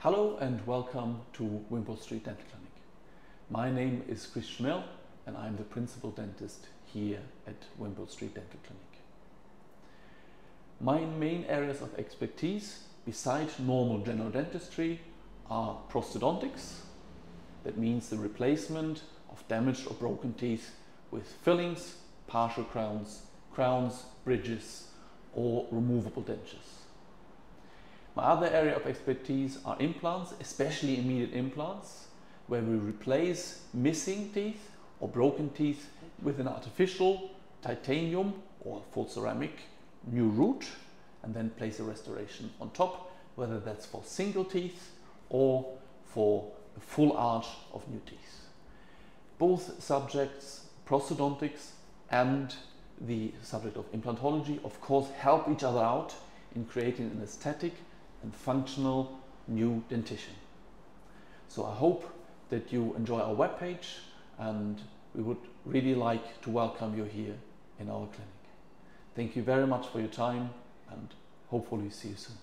Hello and welcome to Wimpole Street Dental Clinic. My name is Chris Schmel and I'm the principal dentist here at Wimpole Street Dental Clinic. My main areas of expertise, besides normal general dentistry, are prosthodontics. That means the replacement of damaged or broken teeth with fillings, partial crowns, bridges or removable dentures. My other area of expertise are implants, especially immediate implants, where we replace missing teeth or broken teeth with an artificial titanium or full ceramic new root and then place a restoration on top, whether that's for single teeth or for a full arch of new teeth. Both subjects, prosthodontics and the subject of implantology, of course, help each other out in creating an aesthetic and functional new dentition. So I hope that you enjoy our webpage, and we would really like to welcome you here in our clinic. Thank you very much for your time and hopefully see you soon.